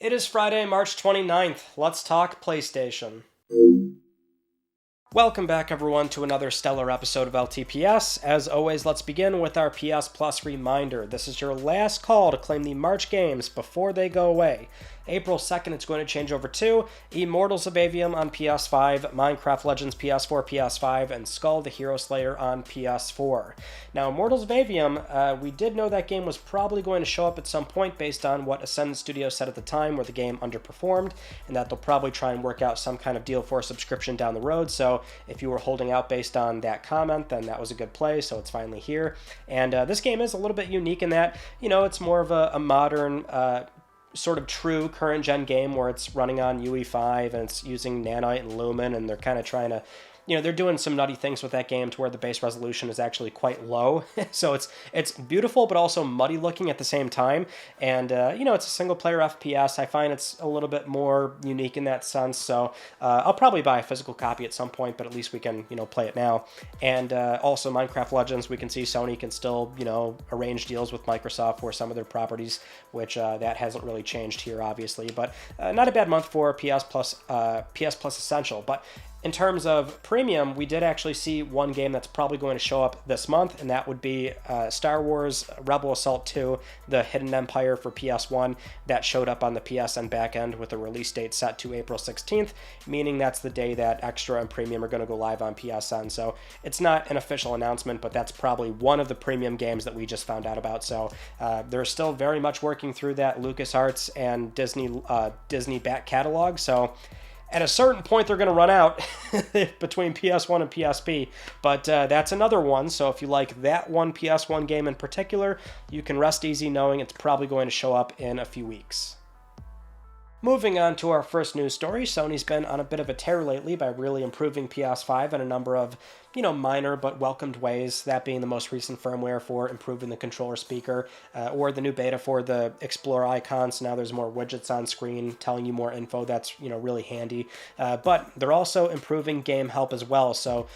It is Friday, March 29th. Let's talk PlayStation. Welcome back, everyone, to another stellar episode of LTPS. As always, let's begin with our PS Plus reminder. This is your last call to claim the March games before they go away. April 2nd, it's going to change over to Immortals of Aveum on PS5, Minecraft Legends PS4, PS5, and Skull the Hero Slayer on PS4. Now, Immortals of Aveum, we did know that game was probably going to show up at some point based on what Ascendant Studios said at the time, where the game underperformed, and that they'll probably try and work out some kind of deal for a subscription down the road. So if you were holding out based on that comment, then that was a good play, so it's finally here. And this game is a little bit unique in that, it's more of a modern sort of true current gen game where it's running on UE5 and it's using Nanite and Lumen, and they're kind of trying to, they're doing some nutty things with that game to where the base resolution is actually quite low. So it's beautiful, but also muddy looking at the same time. And, it's a single player FPS. I find it's a little bit more unique in that sense. So I'll probably buy a physical copy at some point, but at least we can, play it now. And also Minecraft Legends, we can see Sony can still, arrange deals with Microsoft for some of their properties, which that hasn't really changed here, obviously. But not a bad month for PS Plus Essential. But in terms of premium, we did actually see one game that's probably going to show up this month, and that would be Star Wars Rebel Assault 2, The Hidden Empire for PS1. That showed up on the PSN backend with a release date set to April 16th, meaning that's the day that Extra and Premium are going to go live on PSN. So it's not an official announcement, but that's probably one of the premium games that we just found out about. So they're still very much working through that LucasArts and Disney back catalog. So at a certain point, they're going to run out between PS1 and PSP, but that's another one. So if you like that one PS1 game in particular, you can rest easy knowing it's probably going to show up in a few weeks. Moving on to our first news story, Sony's been on a bit of a tear lately by really improving PS5 in a number of minor but welcomed ways, that being the most recent firmware for improving the controller speaker, or the new beta for the Explore icon, so now there's more widgets on screen telling you more info. That's, really handy. But they're also improving game help as well. So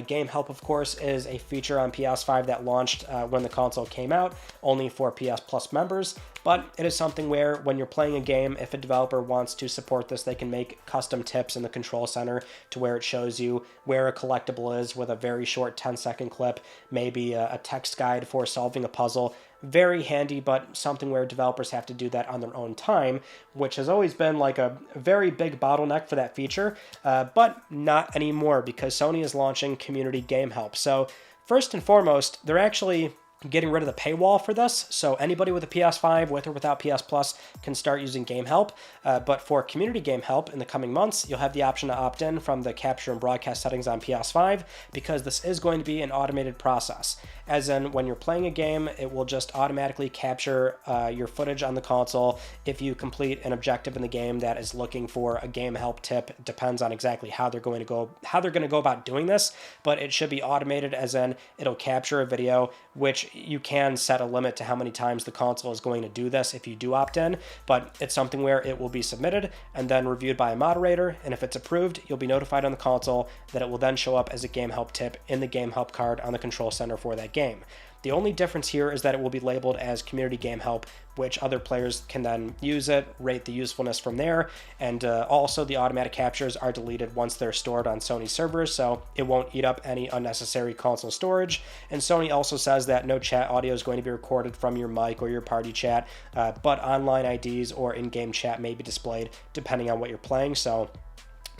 game help, of course, is a feature on PS5 that launched when the console came out, only for PS Plus members. But it is something where when you're playing a game, if a developer wants to support this, they can make custom tips in the control center to where it shows you where a collectible is with a very short 10-second clip, maybe a text guide for solving a puzzle. Very handy, but something where developers have to do that on their own time, which has always been like a very big bottleneck for that feature, but not anymore because Sony is launching community game help. So first and foremost, they're actually getting rid of the paywall for this, so anybody with a PS5, with or without PS Plus, can start using Game Help. But for community Game Help in the coming months, you'll have the option to opt in from the capture and broadcast settings on PS5, because this is going to be an automated process. As in, when you're playing a game, it will just automatically capture your footage on the console. If you complete an objective in the game that is looking for a Game Help tip, it depends on exactly how they're going to go about doing this, but it should be automated, as in it'll capture a video, which you can set a limit to how many times the console is going to do this if you do opt in, but it's something where it will be submitted and then reviewed by a moderator, and if it's approved, you'll be notified on the console that it will then show up as a Game Help tip in the Game Help card on the control center for that game. The only difference here is that it will be labeled as community game help, which other players can then use it, rate the usefulness from there, and also the automatic captures are deleted once they're stored on Sony servers, so it won't eat up any unnecessary console storage. And Sony also says that no chat audio is going to be recorded from your mic or your party chat, but online IDs or in-game chat may be displayed depending on what you're playing, so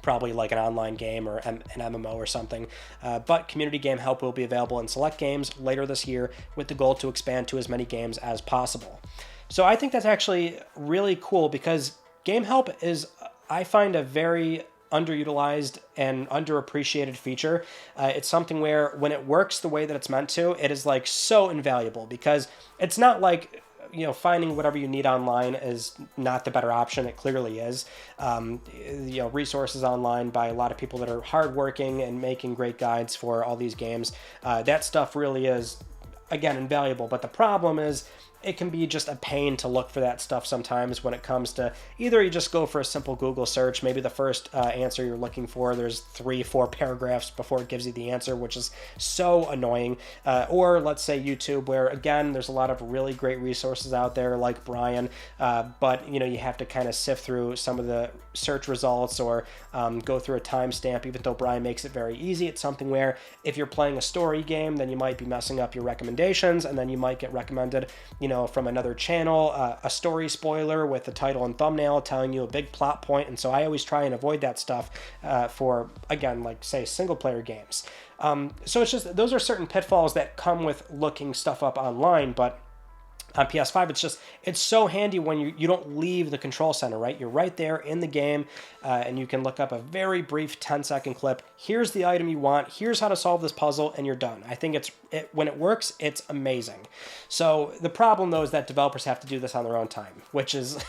probably like an online game or an MMO or something. But community game help will be available in select games later this year, with the goal to expand to as many games as possible. So I think that's actually really cool, because game help is, I find, a very underutilized and underappreciated feature. It's something where when it works the way that it's meant to, it is like so invaluable, because it's not like finding whatever you need online is not the better option. It clearly is. Resources online by a lot of people that are hardworking and making great guides for all these games. That stuff really is, again, invaluable. But the problem is it can be just a pain to look for that stuff sometimes when it comes to either you just go for a simple Google search, maybe the first answer you're looking for, there's 3-4 paragraphs before it gives you the answer, which is so annoying. Or let's say YouTube, where again, there's a lot of really great resources out there like Brian, but you have to kind of sift through some of the search results or go through a timestamp. Even though Brian makes it very easy, it's something where if you're playing a story game, then you might be messing up your recommendations, and then you might get recommended from another channel, a story spoiler with the title and thumbnail telling you a big plot point. And so I always try and avoid that stuff for, again, like say single player games. So it's just, those are certain pitfalls that come with looking stuff up online, but on PS5, it's so handy when you don't leave the control center, right? You're right there in the game, and you can look up a very brief 10-second clip. Here's the item you want. Here's how to solve this puzzle, and you're done. I think when it works, it's amazing. So the problem, though, is that developers have to do this on their own time, which is,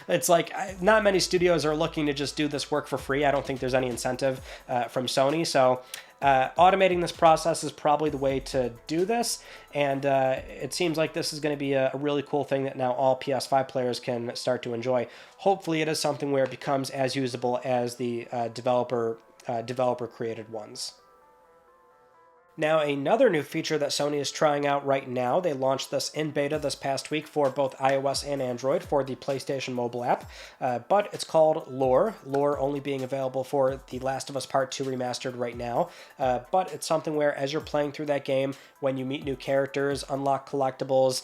it's like not many studios are looking to just do this work for free. I don't think there's any incentive from Sony, so automating this process is probably the way to do this, and it seems like this is going to be a really cool thing that now all PS5 players can start to enjoy. Hopefully it is something where it becomes as usable as the developer-created ones. Now, another new feature that Sony is trying out right now, they launched this in beta this past week for both iOS and Android for the PlayStation mobile app, but it's called Lore. Lore only being available for The Last of Us Part 2 Remastered right now, but it's something where as you're playing through that game, when you meet new characters, unlock collectibles,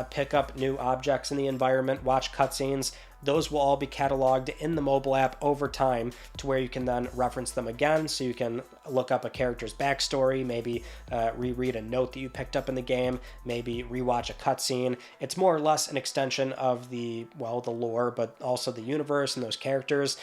pick up new objects in the environment, watch cutscenes, those will all be cataloged in the mobile app over time to where you can then reference them again, so you can look up a character's backstory, maybe reread a note that you picked up in the game, maybe rewatch a cutscene. It's more or less an extension of the lore, but also the universe and those characters.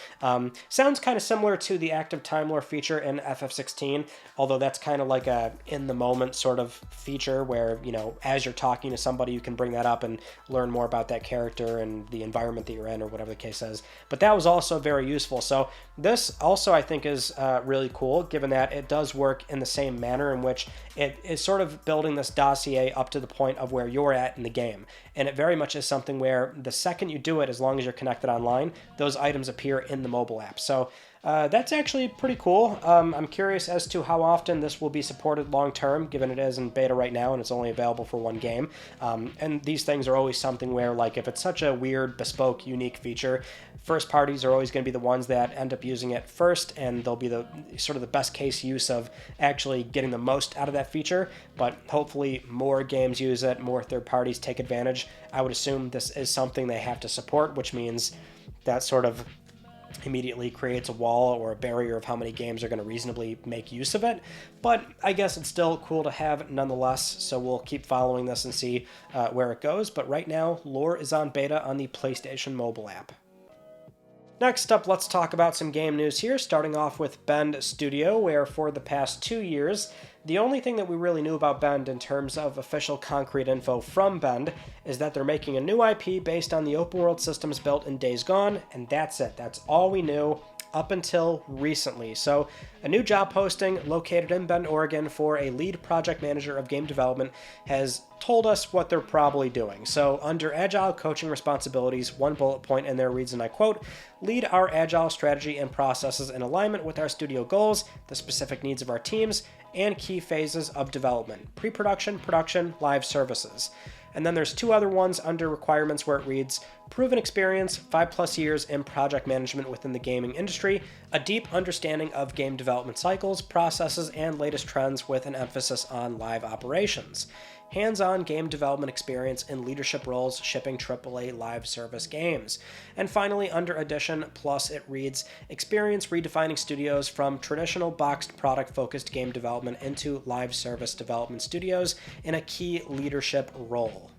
Sounds kind of similar to the active time lore feature in FF16, although that's kind of like a in-the-moment sort of feature where, as you're talking to somebody, you can bring that up and learn more about that character and the environment that you're in, or whatever the case is. But that was also very useful. So this also, I think, is really cool, given that it does work in the same manner in which it is sort of building this dossier up to the point of where you're at in the game. And it very much is something where the second you do it, as long as you're connected online, those items appear in the mobile app. So that's actually pretty cool. I'm curious as to how often this will be supported long-term, given it is in beta right now and it's only available for one game. And these things are always something where, like, if it's such a weird, bespoke, unique feature, first parties are always going to be the ones that end up using it first, and they'll be the sort of the best case use of actually getting the most out of that feature. But hopefully more games use it, more third parties take advantage. I would assume this is something they have to support, which means that sort of immediately creates a wall or a barrier of how many games are going to reasonably make use of it. But I guess it's still cool to have nonetheless, so we'll keep following this and see where it goes. But right now, Lore is on beta on the PlayStation mobile app. Next up, let's talk about some game news here, starting off with Bend Studio, where for the past 2 years, the only thing that we really knew about Bend in terms of official concrete info from Bend is that they're making a new IP based on the open world systems built in Days Gone, and that's it. That's all we knew up until recently. So a new job posting located in Bend, Oregon for a lead project manager of game development has told us what they're probably doing. So under agile coaching responsibilities, one bullet point in there reads, and I quote, "Lead our agile strategy and processes in alignment with our studio goals, the specific needs of our teams, and key phases of development, pre-production, production, live services." And then there's two other ones under requirements where it reads, proven experience, 5+ years in project management within the gaming industry, a deep understanding of game development cycles, processes, and latest trends with an emphasis on live operations. Hands-on game development experience in leadership roles shipping AAA live service games. And finally, under addition plus, it reads, experience redefining studios from traditional boxed product-focused game development into live service development studios in a key leadership role.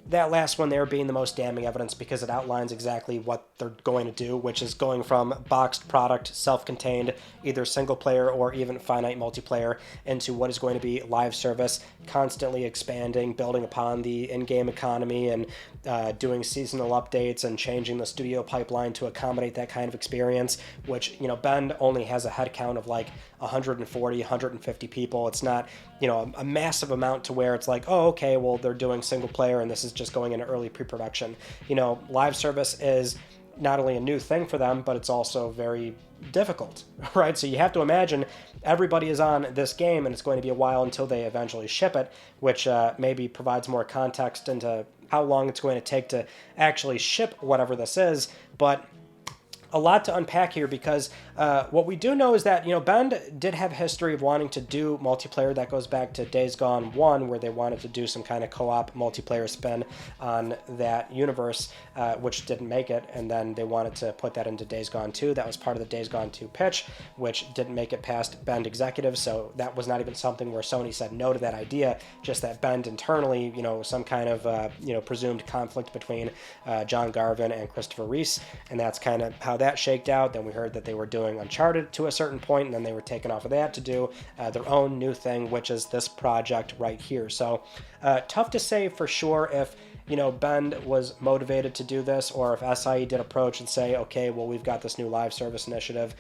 That last one there being the most damning evidence because it outlines exactly what they're going to do, which is going from boxed product, self-contained, either single player or even finite multiplayer, into what is going to be live service, constantly expanding, building upon the in-game economy, and doing seasonal updates and changing the studio pipeline to accommodate that kind of experience, which, Bend only has a headcount of like 140, 150 people. It's not, a massive amount to where it's like, oh, okay, well, they're doing single player and this is just going into early pre-production. Live service is not only a new thing for them, but it's also very difficult, right? So you have to imagine everybody is on this game and it's going to be a while until they eventually ship it, which maybe provides more context into how long it's going to take to actually ship whatever this is. But a lot to unpack here, because what we do know is that, Bend did have a history of wanting to do multiplayer. That goes back to Days Gone 1, where they wanted to do some kind of co-op multiplayer spin on that universe, which didn't make it, and then they wanted to put that into Days Gone 2. That was part of the Days Gone 2 pitch, which didn't make it past Bend executives, so that was not even something where Sony said no to that idea, just that Bend internally, some kind of, presumed conflict between John Garvin and Christopher Reese, and that's kind of how that shaked out. Then we heard that they were doing Uncharted to a certain point, and then they were taken off of that to do their own new thing, which is this project right here. So tough to say for sure if Bend was motivated to do this, or if SIE did approach and say, okay, well, we've got this new live service initiative.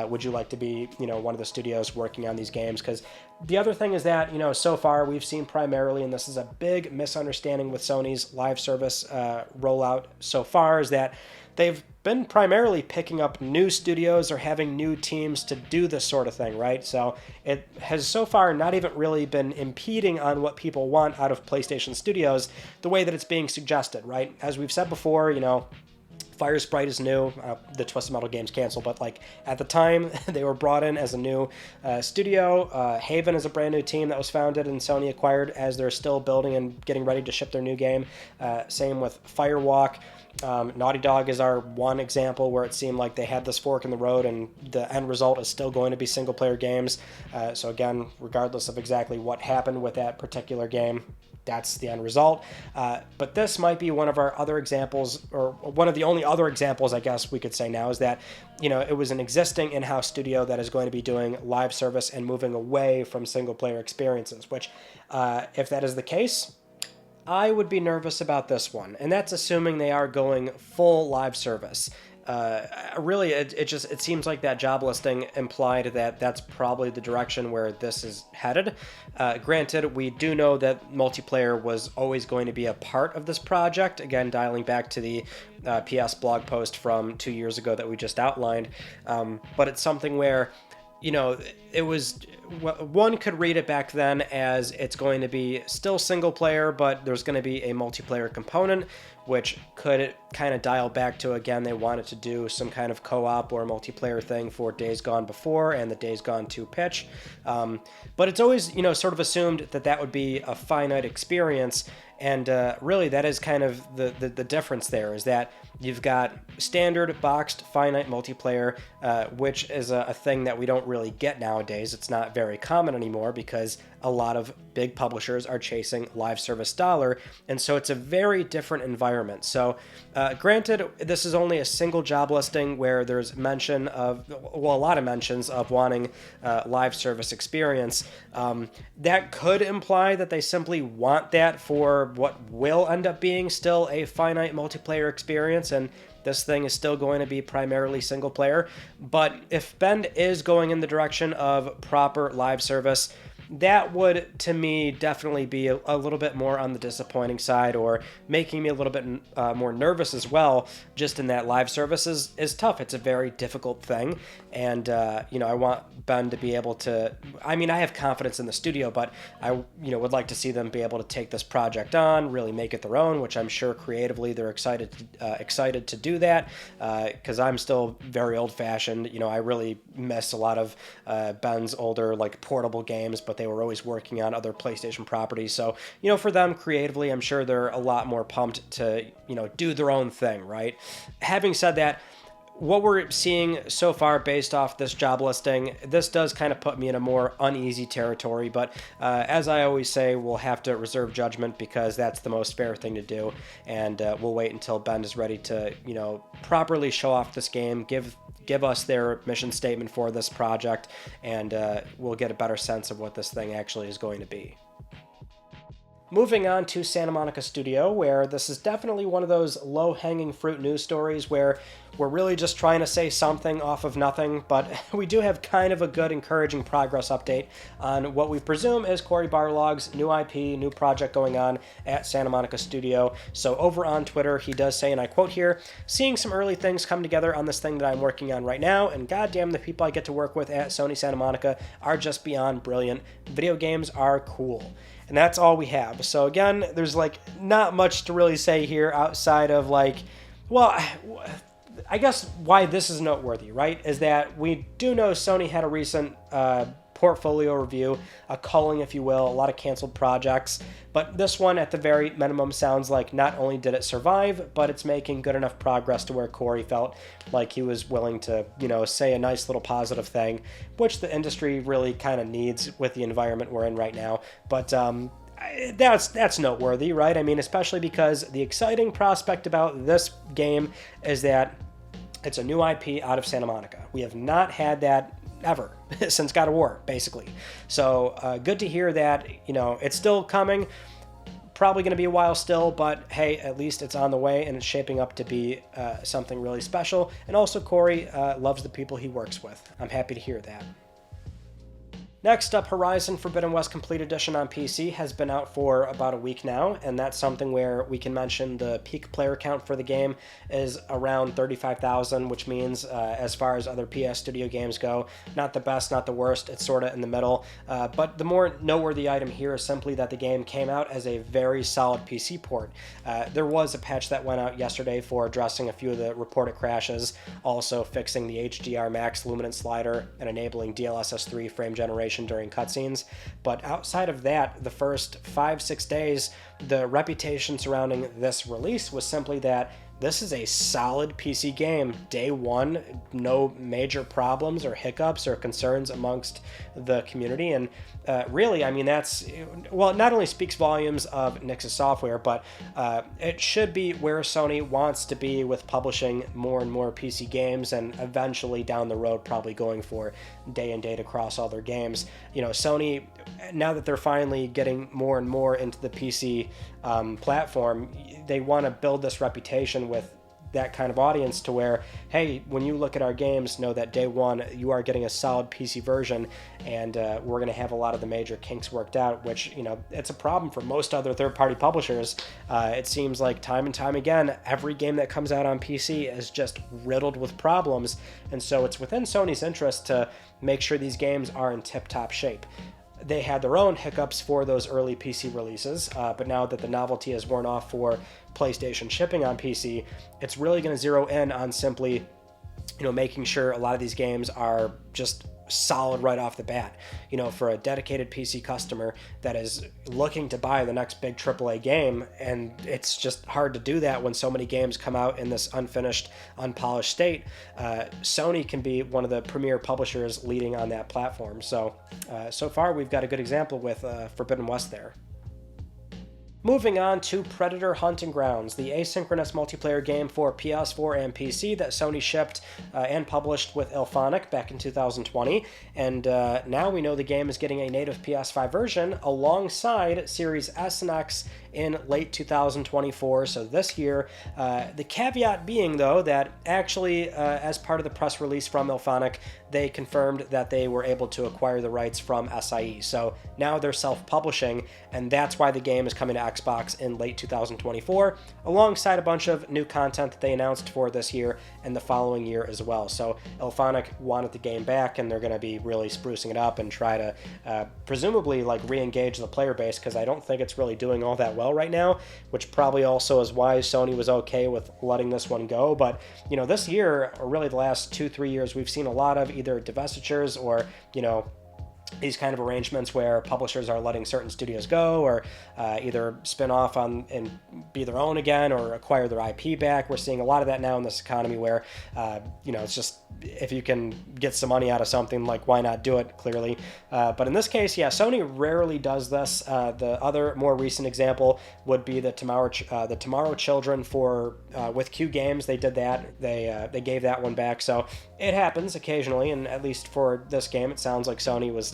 Would you like to be, one of the studios working on these games? Because the other thing is that, so far we've seen primarily, and this is a big misunderstanding with Sony's live service rollout so far, is that they've been primarily picking up new studios or having new teams to do this sort of thing, right? So it has so far not even really been impeding on what people want out of PlayStation Studios the way that it's being suggested, right? As we've said before, Fire Sprite is new. The Twisted Metal game's canceled, but like at the time they were brought in as a new studio. Haven is a brand new team that was founded and Sony acquired as they're still building and getting ready to ship their new game. Same with Firewalk. Naughty Dog is our one example where it seemed like they had this fork in the road and the end result is still going to be single player games. So again, regardless of exactly what happened with that particular game, that's the end result. But this might be one of our other examples, or one of the only other examples, I guess we could say now, is that, it was an existing in-house studio that is going to be doing live service and moving away from single player experiences, which if that is the case, I would be nervous about this one, and that's assuming they are going full live service. Really, it seems like that job listing implied that that's probably the direction where this is headed. Granted, we do know that multiplayer was always going to be a part of this project, again, dialing back to the PS blog post from 2 years ago that we just outlined, but it's something where, it was, one could read it back then as it's going to be still single player, but there's going to be a multiplayer component, which could kind of dial back to, again, they wanted to do some kind of co-op or multiplayer thing for Days Gone Before and the Days Gone 2 pitch. But it's always, sort of assumed that that would be a finite experience. And really, that is kind of the difference there, is that you've got standard boxed finite multiplayer, which is a thing that we don't really get nowadays. It's not very common anymore because a lot of big publishers are chasing live service dollar, and so it's a very different environment. So granted, this is only a single job listing where there's mention of, well, a lot of mentions of wanting live service experience. That could imply that they simply want that for what will end up being still a finite multiplayer experience, and this thing is still going to be primarily single player. But if Bend is going in the direction of proper live service, that would, to me, definitely be a little bit more on the disappointing side, or making me a little bit more nervous as well, just in that live service is tough. It's a very difficult thing, and, I want Ben to be able to, I have confidence in the studio, but I, would like to see them be able to take this project on, really make it their own, which I'm sure creatively they're excited to do that, because I'm still very old-fashioned. I really miss a lot of Ben's older, like, portable games, but they were always working on other PlayStation properties. So, for them creatively, I'm sure they're a lot more pumped to, do their own thing, right? Having said that, what we're seeing so far based off this job listing, this does kind of put me in a more uneasy territory, but as I always say, we'll have to reserve judgment because that's the most fair thing to do, and we'll wait until Bend is ready to, properly show off this game, give us their mission statement for this project, and we'll get a better sense of what this thing actually is going to be. Moving on to Santa Monica Studio, where this is definitely one of those low-hanging fruit news stories where we're really just trying to say something off of nothing, but we do have kind of a good, encouraging progress update on what we presume is Cory Barlog's new IP, new project going on at Santa Monica Studio. So over on Twitter, he does say, and I quote here, "Seeing some early things come together on this thing that I'm working on right now, and goddamn, the people I get to work with at Sony Santa Monica are just beyond brilliant. Video games are cool." And that's all we have. So again, there's like not much to really say here outside of like, well, I guess why this is noteworthy, right, is that we do know Sony had a recent portfolio review, a culling, if you will, a lot of canceled projects, but this one at the very minimum sounds like not only did it survive, but it's making good enough progress to where Cory felt like he was willing to, say a nice little positive thing, which the industry really kind of needs with the environment we're in right now. But that's noteworthy, right? I mean, especially because the exciting prospect about this game is that it's a new IP out of Santa Monica. We have not had that ever since God of War, basically. So good to hear that, it's still coming. Probably going to be a while still, but hey, at least it's on the way and it's shaping up to be something really special. And also, Cory loves the people he works with. I'm happy to hear that. Next up, Horizon Forbidden West Complete Edition on PC has been out for about a week now, and that's something where we can mention the peak player count for the game is around 35,000, which means as far as other PS Studio games go, not the best, not the worst, it's sort of in the middle. But the more noteworthy item here is simply that the game came out as a very solid PC port. There was a patch that went out yesterday for addressing a few of the reported crashes, also fixing the HDR max luminance slider and enabling DLSS 3 frame generation during cutscenes. But outside of that, the first 5-6 days, the reputation surrounding this release was simply that this is a solid PC game. Day one, no major problems or hiccups or concerns amongst the community. And really, I mean, that's, well, it not only speaks volumes of Nix's software, but it should be where Sony wants to be with publishing more and more PC games and eventually down the road probably going for day and date across all their games. Sony, now that they're finally getting more and more into the PC platform, they want to build this reputation with that kind of audience to where, hey, when you look at our games, know that day one you are getting a solid PC version, and we're going to have a lot of the major kinks worked out, which, it's a problem for most other third-party publishers. It seems like time and time again, every game that comes out on PC is just riddled with problems, and so it's within Sony's interest to make sure these games are in tip-top shape. They had their own hiccups for those early PC releases, but now that the novelty has worn off for PlayStation shipping on PC, it's really going to zero in on simply, making sure a lot of these games are just solid right off the bat. For a dedicated PC customer that is looking to buy the next big AAA game, and it's just hard to do that when so many games come out in this unfinished, unpolished state. Sony can be one of the premier publishers leading on that platform. So far we've got a good example with Forbidden West there. Moving on to Predator Hunting Grounds, the asynchronous multiplayer game for PS4 and PC that Sony shipped and published with IllFonic back in 2020, and now we know the game is getting a native PS5 version alongside Series S and X in late 2024, so this year. The caveat being, though, that actually, as part of the press release from IllFonic, they confirmed that they were able to acquire the rights from SIE. So now they're self-publishing, and that's why the game is coming to Xbox in late 2024, alongside a bunch of new content that they announced for this year and the following year as well. So IllFonic wanted the game back, and they're going to be really sprucing it up and try to presumably re-engage the player base, because I don't think it's really doing all that well right now, which probably also is why Sony was okay with letting this one go. But this year, or really the last 2-3 years, we've seen a lot of either divestitures or these kind of arrangements where publishers are letting certain studios go, or either spin off on and be their own again, or acquire their IP back. We're seeing a lot of that now in this economy where, it's just, if you can get some money out of something, why not do it, clearly. But in this case, yeah, Sony rarely does this. The other more recent example would be the Tomorrow Children for with Q Games. They did that. They gave that one back. So it happens occasionally, and at least for this game, it sounds like Sony was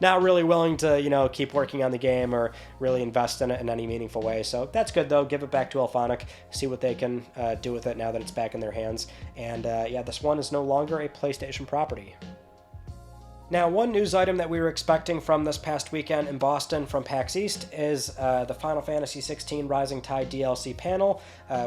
not really willing to, keep working on the game or really invest in it in any meaningful way. So that's good, though. Give it back to Alphonic, see what they can do with it now that it's back in their hands. And yeah, this one is no longer a PlayStation property. Now, one news item that we were expecting from this past weekend in Boston from PAX East is the Final Fantasy XVI Rising Tide DLC panel,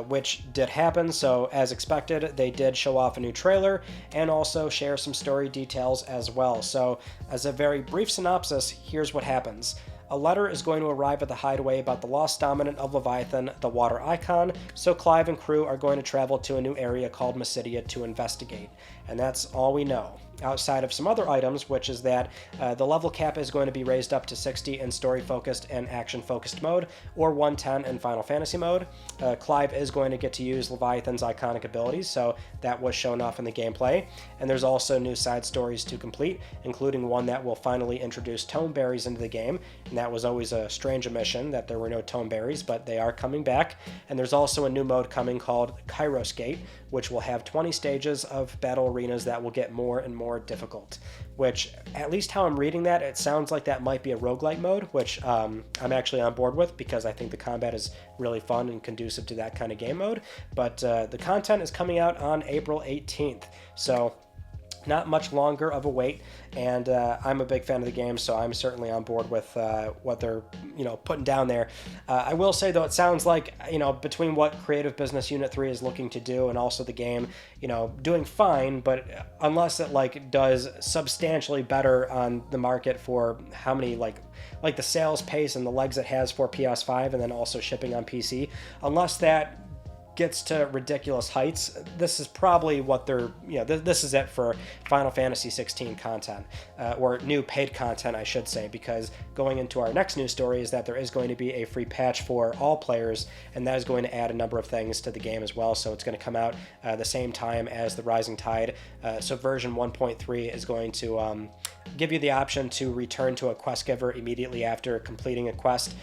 which did happen. So, as expected, they did show off a new trailer and also share some story details as well. So, as a very brief synopsis, here's what happens. A letter is going to arrive at the hideaway about the lost dominant of Leviathan, the water icon, so Clive and crew are going to travel to a new area called Mysidia to investigate. And that's all we know. Outside of some other items, which is that the level cap is going to be raised up to 60 in story-focused and action-focused mode, or 110 in Final Fantasy mode. Clive is going to get to use Leviathan's iconic abilities, so that was shown off in the gameplay. And there's also new side stories to complete, including one that will finally introduce tome berries into the game, and that was always a strange omission that there were no tome berries, but they are coming back. And there's also a new mode coming called Kairos Gate, which will have 20 stages of battle arenas that will get more and more difficult, which, at least how I'm reading that, it sounds like that might be a roguelike mode, which I'm actually on board with because I think the combat is really fun and conducive to that kind of game mode. But the content is coming out on April 18th, so not much longer of a wait, and I'm a big fan of the game, so I'm certainly on board with what they're putting down there. I will say, though, it sounds like between what Creative Business Unit 3 is looking to do and also the game doing fine, but unless it does substantially better on the market for how many like the sales pace and the legs it has for PS5 and then also shipping on PC, unless that gets to ridiculous heights, this is probably what they're, this is it for Final Fantasy 16 content, or new paid content, I should say, because going into our next news story is that there is going to be a free patch for all players, and that is going to add a number of things to the game as well. So it's going to come out the same time as the Rising Tide. So version 1.3 is going to give you the option to return to a quest giver immediately after completing a quest,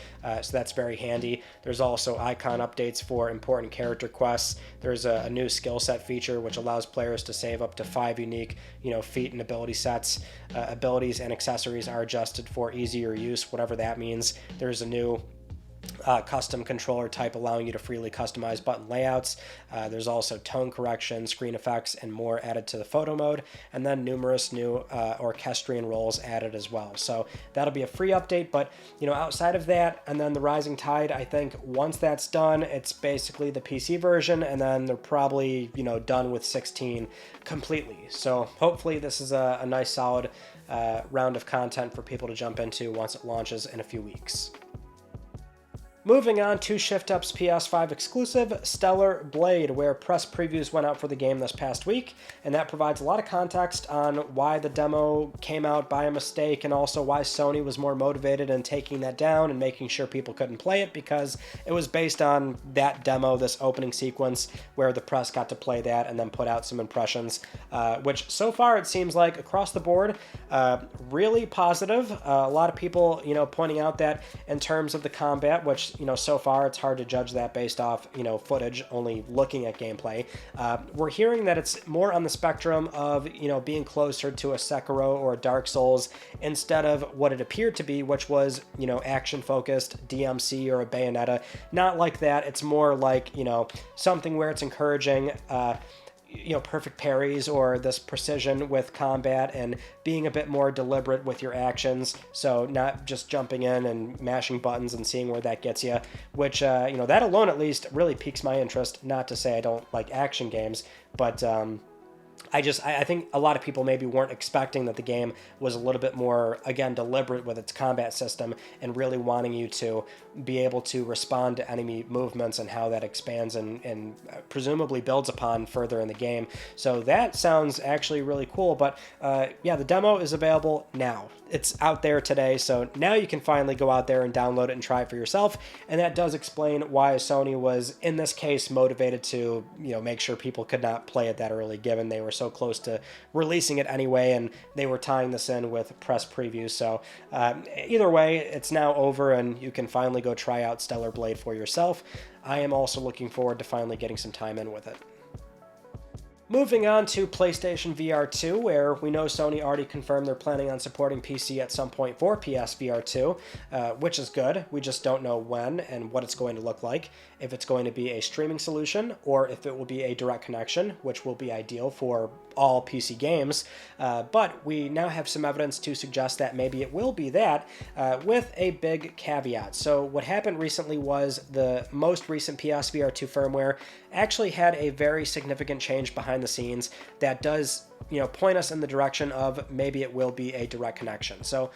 so that's very handy. There's also icon updates for important character quests. There's a new skill set feature which allows players to save up to 5 unique feat and ability sets. Abilities and accessories are adjusted for easier use, whatever that means. There's a new custom controller type allowing you to freely customize button layouts. There's also tone correction, screen effects, and more added to the photo mode, and then numerous new orchestrion roles added as well. So that'll be a free update, but outside of that, and then the Rising Tide, I think once that's done, it's basically the PC version, and then they're probably done with 16 completely. So hopefully this is a nice solid round of content for people to jump into once it launches in a few weeks. Moving on to ShiftUp's PS5 exclusive, Stellar Blade, where press previews went out for the game this past week, and that provides a lot of context on why the demo came out by a mistake and also why Sony was more motivated in taking that down and making sure people couldn't play it, because it was based on that demo, this opening sequence, where the press got to play that and then put out some impressions, which so far it seems like across the board, really positive. A lot of people, pointing out that in terms of the combat, which so far it's hard to judge that based off, footage, only looking at gameplay. We're hearing that it's more on the spectrum of, being closer to a Sekiro or a Dark Souls instead of what it appeared to be, which was, action-focused DMC or a Bayonetta. Not like that. It's more like, something where it's encouraging, perfect parries or this precision with combat and being a bit more deliberate with your actions. So not just jumping in and mashing buttons and seeing where that gets you, which, that alone at least really piques my interest. Not to say I don't like action games, but I think a lot of people maybe weren't expecting that the game was a little bit more, again, deliberate with its combat system and really wanting you to be able to respond to enemy movements and how that expands and presumably builds upon further in the game. So that sounds actually really cool. But yeah, the demo is available now. It's out there today, so now you can finally go out there and download it and try it for yourself. And that does explain why Sony was, in this case, motivated to make sure people could not play it that early, given they were so close to releasing it anyway, and they were tying this in with press previews. So either way, it's now over, and you can finally go try out Stellar Blade for yourself. I am also looking forward to finally getting some time in with it. Moving on to PlayStation VR 2, where we know Sony already confirmed they're planning on supporting PC at some point for PSVR 2, which is good. We just don't know when and what it's going to look like, if it's going to be a streaming solution or if it will be a direct connection, which will be ideal for all PC games. But we now have some evidence to suggest that maybe it will be that, with a big caveat. So what happened recently was the most recent PSVR 2 firmware actually had a very significant change behind the scenes that does point us in the direction of maybe it will be a direct connection. So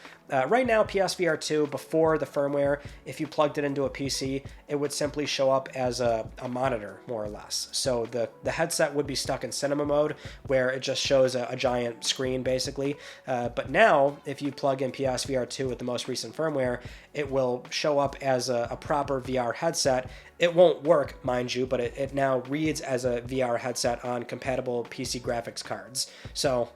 right now, PSVR 2, before the firmware, if you plugged it into a PC, it would simply show up as a monitor, more or less. So the headset would be stuck in cinema mode, where it just shows a giant screen, basically. But now, if you plug in PSVR 2 with the most recent firmware, it will show up as a proper VR headset. It won't work, mind you, but it now reads as a VR headset on compatible PC graphics cards. So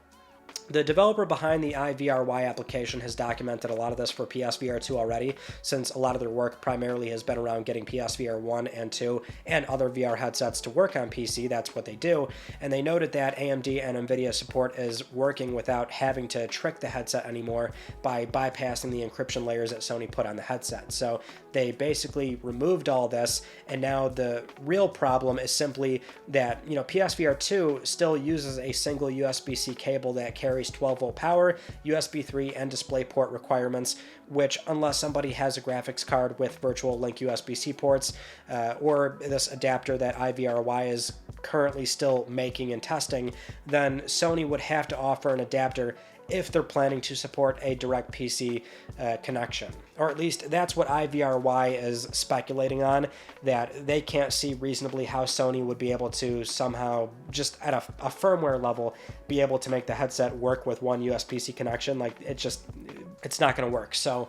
the developer behind the iVRY application has documented a lot of this for PSVR 2 already, since a lot of their work primarily has been around getting PSVR 1 and 2 and other VR headsets to work on PC. That's what they do. And they noted that AMD and NVIDIA support is working without having to trick the headset anymore by bypassing the encryption layers that Sony put on the headset. So they basically removed all this, and now the real problem is simply that, PSVR 2 still uses a single USB-C cable that carries 12-volt power, USB 3, and DisplayPort requirements, which, unless somebody has a graphics card with virtual link USB-C ports, or this adapter that iVRY is currently still making and testing, then Sony would have to offer an adapter if they're planning to support a direct PC connection. Or at least that's what iVRY is speculating on, that they can't see reasonably how Sony would be able to somehow, just at a firmware level, be able to make the headset work with one USB-C connection. Like, it's not going to work. So,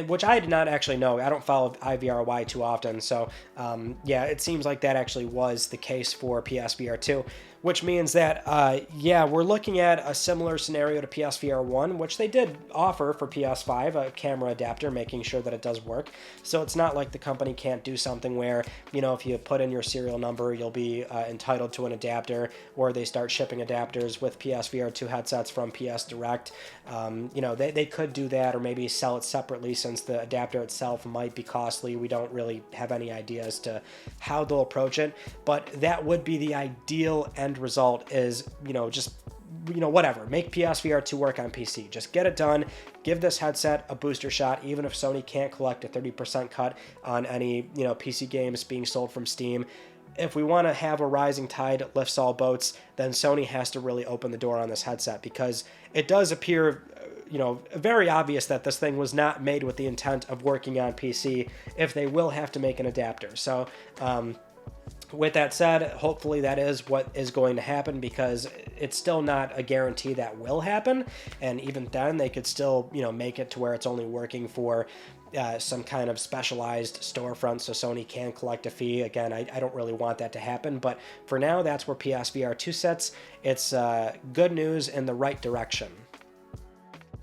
which I did not actually know. I don't follow iVRY too often. So, it seems like that actually was the case for PSVR 2. Which means that, we're looking at a similar scenario to PSVR 1, which they did offer for PS5, a camera adapter, making sure that it does work. So it's not like the company can't do something where, if you put in your serial number, you'll be entitled to an adapter, or they start shipping adapters with PSVR 2 headsets from PS Direct. They could do that, or maybe sell it separately, since the adapter itself might be costly. We don't really have any idea as to how they'll approach it, but that would be the ideal end result, is whatever, make PSVR 2 work on PC. Just get it done, give this headset a booster shot, even if Sony can't collect a 30% cut on any PC games being sold from Steam. If we want to have a rising tide lifts all boats, then Sony has to really open the door on this headset, because it does appear very obvious that this thing was not made with the intent of working on PC, if they will have to make an adapter. So with that said, hopefully that is what is going to happen, because it's still not a guarantee that will happen. And even then, they could still, make it to where it's only working for some kind of specialized storefront, so Sony can collect a fee. Again, I don't really want that to happen, but for now, that's where PSVR 2 sits. It's good news in the right direction.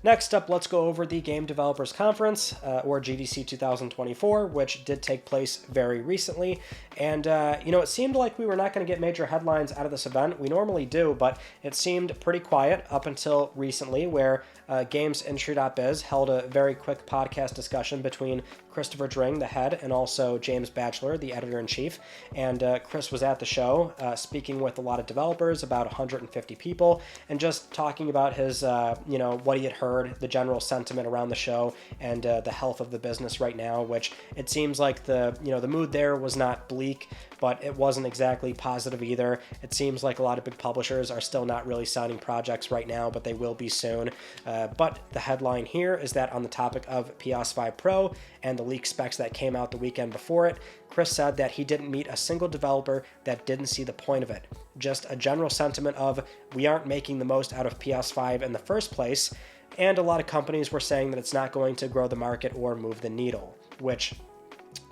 Next up, let's go over the Game Developers Conference, or GDC 2024, which did take place very recently. And, it seemed like we were not going to get major headlines out of this event. We normally do, but it seemed pretty quiet up until recently, where GamesIndustry.biz held a very quick podcast discussion between Christopher Dring, the head, and also James Batchelor, the editor-in-chief. And Chris was at the show, speaking with a lot of developers, about 150 people, and just talking about his, what he had heard, the general sentiment around the show, and the health of the business right now, which it seems like the mood there was not bleak, but it wasn't exactly positive either. It seems like a lot of big publishers are still not really signing projects right now, but they will be soon. But the headline here is that on the topic of PS5 Pro and the leaked specs that came out the weekend before it, Chris said that he didn't meet a single developer that didn't see the point of it. Just a general sentiment of, we aren't making the most out of PS5 in the first place, and a lot of companies were saying that it's not going to grow the market or move the needle, which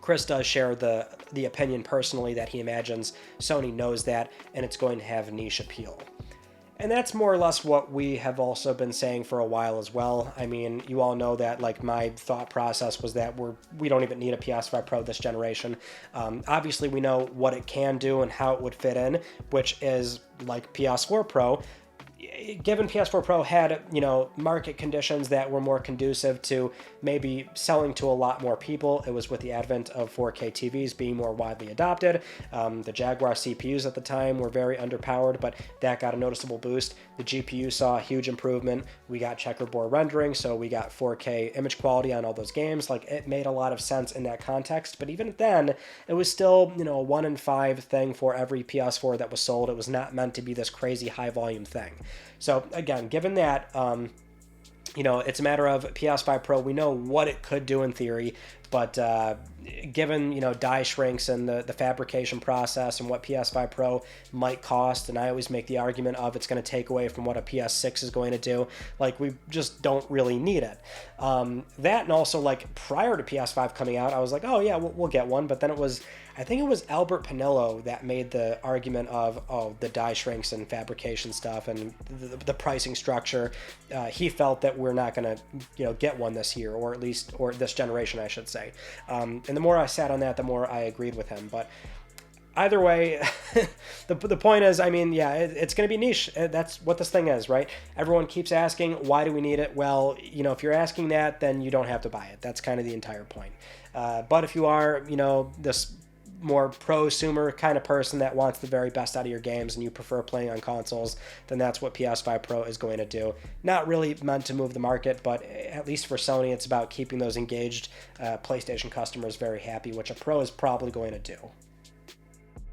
Chris does share the opinion personally that he imagines Sony knows that, and it's going to have niche appeal. And that's more or less what we have also been saying for a while as well. I mean, you all know that, like, my thought process was that we don't even need a PS5 Pro this generation. Obviously, we know what it can do and how it would fit in, which is like PS4 Pro. Given PS4 Pro had, market conditions that were more conducive to maybe selling to a lot more people, it was with the advent of 4K TVs being more widely adopted. The Jaguar CPUs at the time were very underpowered, but that got a noticeable boost. The GPU saw a huge improvement. We got checkerboard rendering, so we got 4K image quality on all those games. Like, it made a lot of sense in that context, but even then, it was still, a 1 in 5 thing for every PS4 that was sold. It was not meant to be this crazy high volume thing. So again, given that, it's a matter of PS5 Pro, we know what it could do in theory, but given, die shrinks and the fabrication process and what PS5 Pro might cost, and I always make the argument of it's going to take away from what a PS6 is going to do, like, we just don't really need it. That, and also, like, prior to PS5 coming out, I was like, oh yeah, we'll get one, but then I think it was Albert Pinillo that made the argument of, the die shrinks and fabrication stuff and the pricing structure. He felt that we're not going to, get one this year, or this generation, I should say. And the more I sat on that, the more I agreed with him. But either way, the point is, I mean, yeah, it's going to be niche. That's what this thing is, right? Everyone keeps asking, why do we need it? Well, if you're asking that, then you don't have to buy it. That's kind of the entire point. But if you are, this more prosumer kind of person that wants the very best out of your games and you prefer playing on consoles, then that's what PS5 Pro is going to do. Not really meant to move the market, but at least for Sony, it's about keeping those engaged PlayStation customers very happy, which a Pro is probably going to do.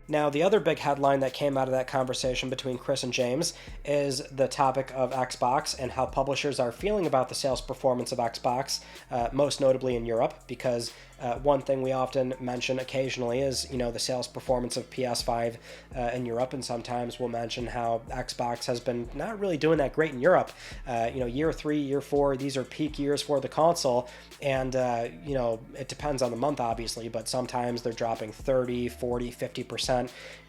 Now, the other big headline that came out of that conversation between Chris and James is the topic of Xbox and how publishers are feeling about the sales performance of Xbox, most notably in Europe, because one thing we often mention occasionally is, the sales performance of PS5 in Europe, and sometimes we'll mention how Xbox has been not really doing that great in Europe. Year 3, year 4, these are peak years for the console, and, it depends on the month, obviously, but sometimes they're dropping 30, 40, 50%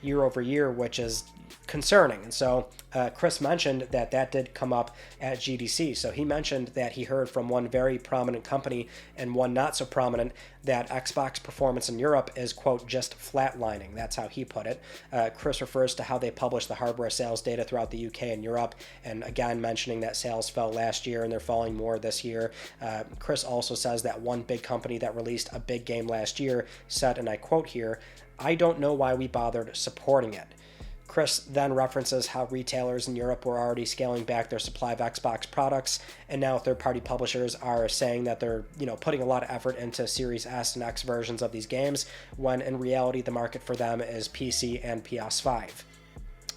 year over year, which is concerning. And so Chris mentioned that did come up at GDC. So he mentioned that he heard from one very prominent company and one not so prominent that Xbox performance in Europe is, quote, just flatlining. That's how he put it. Chris refers to how they publish the hardware sales data throughout the UK and Europe, and again mentioning that sales fell last year and they're falling more this year. Chris also says that one big company that released a big game last year said, and I quote here, "I don't know why we bothered supporting it." Chris then references how retailers in Europe were already scaling back their supply of Xbox products, and now third-party publishers are saying that they're, putting a lot of effort into Series S and X versions of these games, when in reality the market for them is PC and PS5.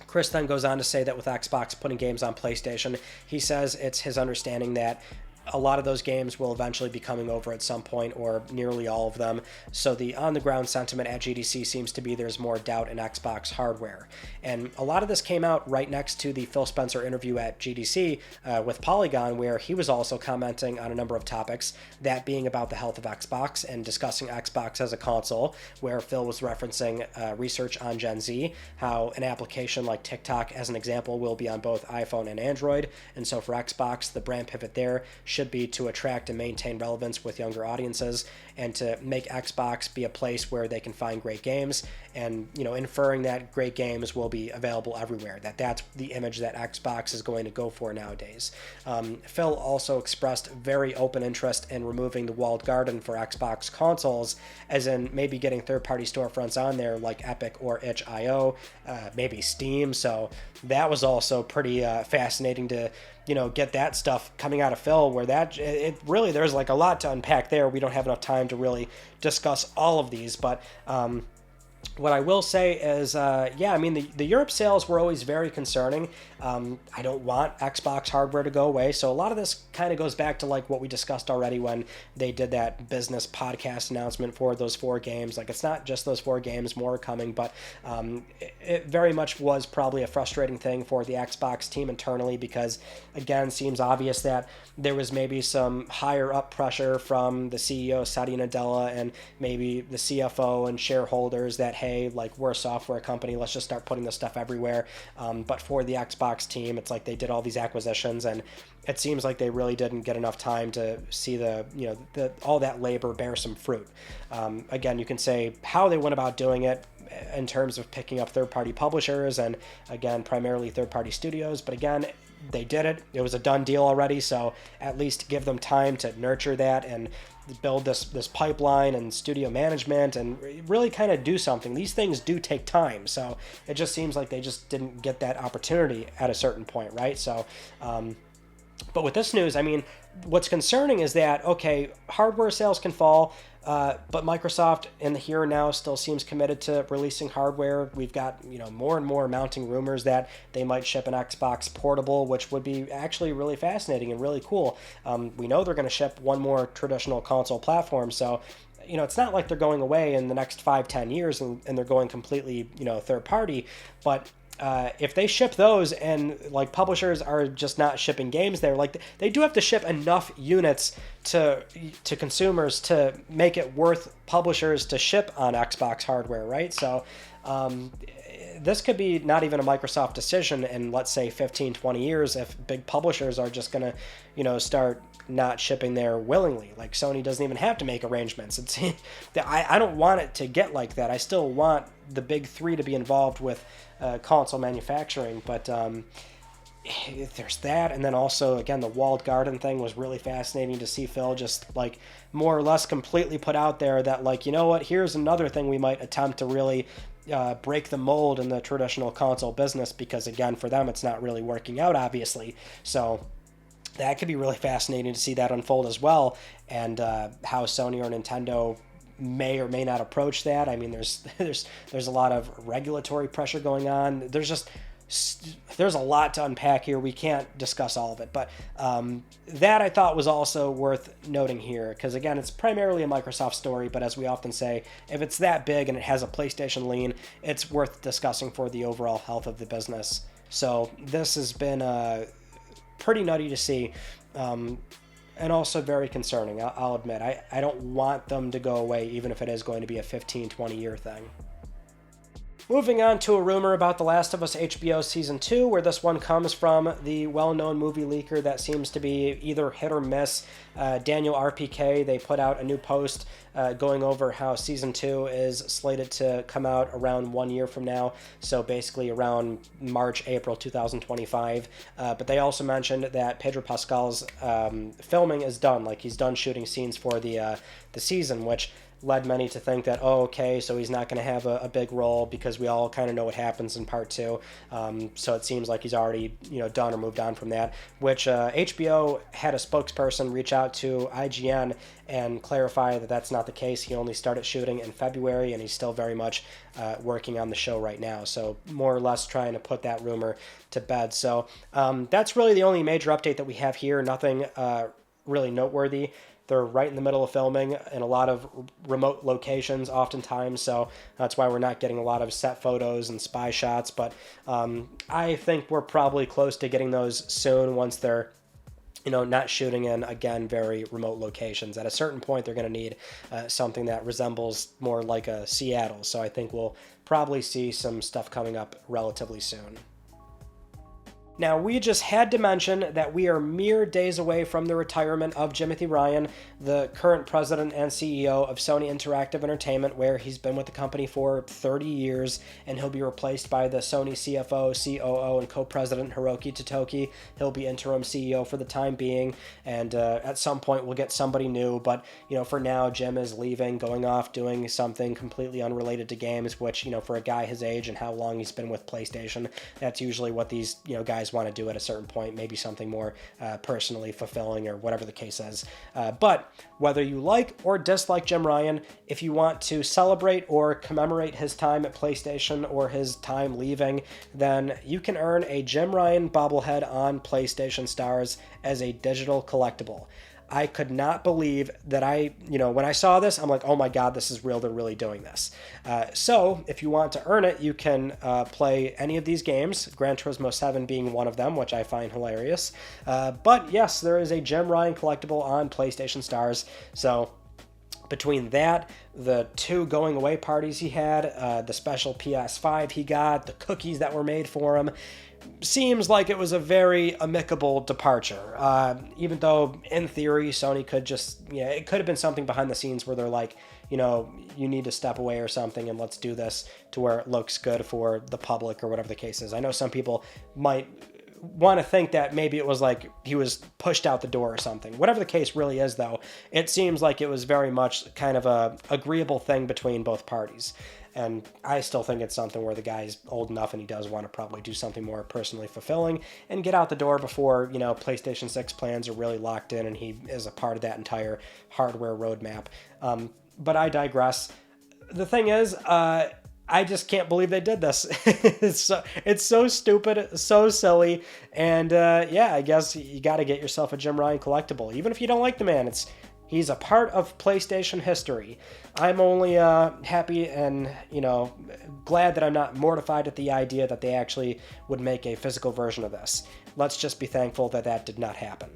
Chris then goes on to say that with Xbox putting games on PlayStation, he says it's his understanding that a lot of those games will eventually be coming over at some point, or nearly all of them. So the on-the-ground sentiment at GDC seems to be there's more doubt in Xbox hardware. And a lot of this came out right next to the Phil Spencer interview at GDC with Polygon, where he was also commenting on a number of topics, that being about the health of Xbox and discussing Xbox as a console, where Phil was referencing research on Gen Z, how an application like TikTok, as an example, will be on both iPhone and Android. And so for Xbox, the brand pivot there should be to attract and maintain relevance with younger audiences, and to make Xbox be a place where they can find great games, and inferring that great games will be available everywhere, that's the image that Xbox is going to go for nowadays. Phil also expressed very open interest in removing the walled garden for Xbox consoles, as in maybe getting third-party storefronts on there like Epic or itch.io, maybe Steam. So that was also pretty fascinating to get that stuff coming out of Phil, where it really, there's like a lot to unpack there. We don't have enough time to really discuss all of these, but what I will say is, the Europe sales were always very concerning. I don't want Xbox hardware to go away, so a lot of this kind of goes back to like what we discussed already when they did that business podcast announcement for those 4 games. Like, it's not just those 4 games, more are coming, but it very much was probably a frustrating thing for the Xbox team internally, because again, seems obvious that there was maybe some higher up pressure from the CEO Satya Nadella and maybe the CFO and shareholders that that, hey, like, we're a software company, let's just start putting this stuff everywhere. But for the Xbox team, it's like they did all these acquisitions, and it seems like they really didn't get enough time to see all that labor bear some fruit. Again, you can say how they went about doing it in terms of picking up third-party publishers and, again, primarily third-party studios. But again, they did it. It was a done deal already, so at least give them time to nurture that and build this pipeline and studio management and really kind of do something. These things do take time, so it just seems like they just didn't get that opportunity at a certain point, right? So, but with this news, I mean, what's concerning is that, okay, hardware sales can fall, but Microsoft in the here and now still seems committed to releasing hardware. We've got, more and more mounting rumors that they might ship an Xbox portable, which would be actually really fascinating and really cool. We know they're going to ship one more traditional console platform, so it's not like they're going away in the next 5-10 years and they're going completely, third party, but if they ship those and like publishers are just not shipping games there, like they do have to ship enough units to consumers to make it worth publishers to ship on Xbox hardware, right? So this could be not even a Microsoft decision in, let's say, 15-20 years if big publishers are just going to, start not shipping there willingly. Like Sony doesn't even have to make arrangements. I don't want it to get like that. I still want the big three to be involved with console manufacturing, but there's that. And then also, again, the walled garden thing was really fascinating to see Phil just like more or less completely put out there that, like, here's another thing we might attempt to really break the mold in the traditional console business, because again, for them it's not really working out, obviously. So that could be really fascinating to see that unfold as well, and how Sony or Nintendo may or may not approach that. I mean, there's a lot of regulatory pressure going on. There's a lot to unpack here. We can't discuss all of it, but that I thought was also worth noting here, because again, it's primarily a Microsoft story, but as we often say, if it's that big and it has a PlayStation lean, it's worth discussing for the overall health of the business. So this has been pretty nutty to see, and also very concerning, I'll admit. I don't want them to go away, even if it is going to be a 15-20 year thing. Moving on to a rumor about The Last of Us HBO Season 2, where this one comes from the well-known movie leaker that seems to be either hit or miss, Daniel RPK. They put out a new post going over how Season 2 is slated to come out around 1 year from now, so basically around March, April 2025. But they also mentioned that Pedro Pascal's filming is done, like he's done shooting scenes for the season, which led many to think that, okay, so he's not going to have a big role, because we all kind of know what happens in part 2. So it seems like he's already, done or moved on from that, which HBO had a spokesperson reach out to IGN and clarify that that's not the case. He only started shooting in February, and he's still very much working on the show right now. So more or less trying to put that rumor to bed. So that's really the only major update that we have here. Nothing really noteworthy. They're right in the middle of filming in a lot of remote locations oftentimes, so that's why we're not getting a lot of set photos and spy shots, but I think we're probably close to getting those soon once they're not shooting in, again, very remote locations. At a certain point, they're going to need something that resembles more like a Seattle, so I think we'll probably see some stuff coming up relatively soon. Now, we just had to mention that we are mere days away from the retirement of Jimothy Ryan, the current president and CEO of Sony Interactive Entertainment, where he's been with the company for 30 years, and he'll be replaced by the Sony CFO, COO, and co-president Hiroki Totoki. He'll be interim CEO for the time being, and at some point we'll get somebody new, but, for now, Jim is leaving, going off, doing something completely unrelated to games, which, for a guy his age and how long he's been with PlayStation, that's usually what these, guys want to do at a certain point, maybe something more personally fulfilling or whatever the case is. But whether you like or dislike Jim Ryan, if you want to celebrate or commemorate his time at PlayStation or his time leaving, then you can earn a Jim Ryan bobblehead on PlayStation Stars as a digital collectible. I could not believe that when I saw this, I'm like, oh my God, this is real. They're really doing this. So if you want to earn it, you can play any of these games, Gran Turismo 7 being one of them, which I find hilarious. But yes, there is a Jim Ryan collectible on PlayStation Stars. So Between that, the 2 going away parties he had, the special PS5 he got, the cookies that were made for him, seems like it was a very amicable departure. Even though, in theory, Sony could just, it could have been something behind the scenes where they're like, you need to step away or something and let's do this to where it looks good for the public or whatever the case is. I know some people might want to think that maybe it was like he was pushed out the door or something. Whatever the case really is, though, it seems like it was very much kind of a agreeable thing between both parties. And I still think it's something where the guy's old enough and he does want to probably do something more personally fulfilling and get out the door before, PlayStation 6 plans are really locked in and he is a part of that entire hardware roadmap. But I digress. The thing is, I just can't believe they did this. It's so stupid, so silly, and I guess you got to get yourself a Jim Ryan collectible. Even if you don't like the man, he's a part of PlayStation history. I'm only happy and, glad that I'm not mortified at the idea that they actually would make a physical version of this. Let's just be thankful that that did not happen.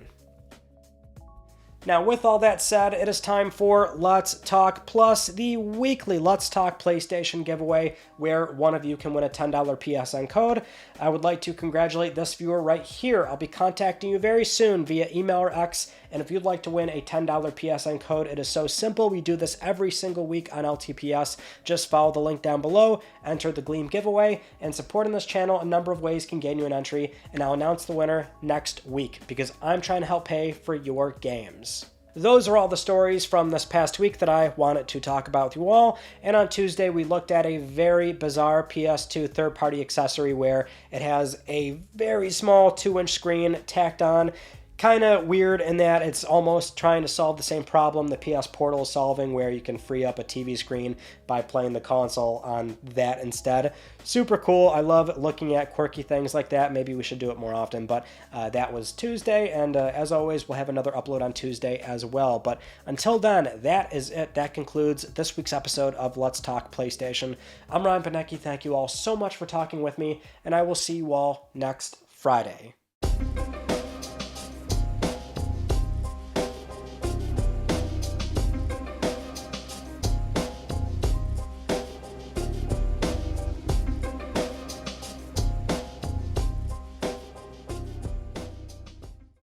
Now, with all that said, it is time for Let's Talk Plus, the weekly Let's Talk PlayStation giveaway, where one of you can win a $10 PSN code. I would like to congratulate this viewer right here. I'll be contacting you very soon via email or X, and if you'd like to win a $10 PSN code, it is so simple. We do this every single week on LTPS. Just follow the link down below, enter the Gleam giveaway, and supporting this channel a number of ways can gain you an entry, and I'll announce the winner next week because I'm trying to help pay for your games. Those are all the stories from this past week that I wanted to talk about with you all, and on Tuesday we looked at a very bizarre PS2 third-party accessory where it has a very small 2-inch screen tacked on. Kind of weird in that it's almost trying to solve the same problem the PS Portal is solving, where you can free up a TV screen by playing the console on that instead. Super cool. I love looking at quirky things like that. Maybe we should do it more often, but that was Tuesday, and as always, we'll have another upload on Tuesday as well. But until then, that is it. That concludes this week's episode of Let's Talk PlayStation. I'm Ryan Panecki. Thank you all so much for talking with me, and I will see you all next Friday.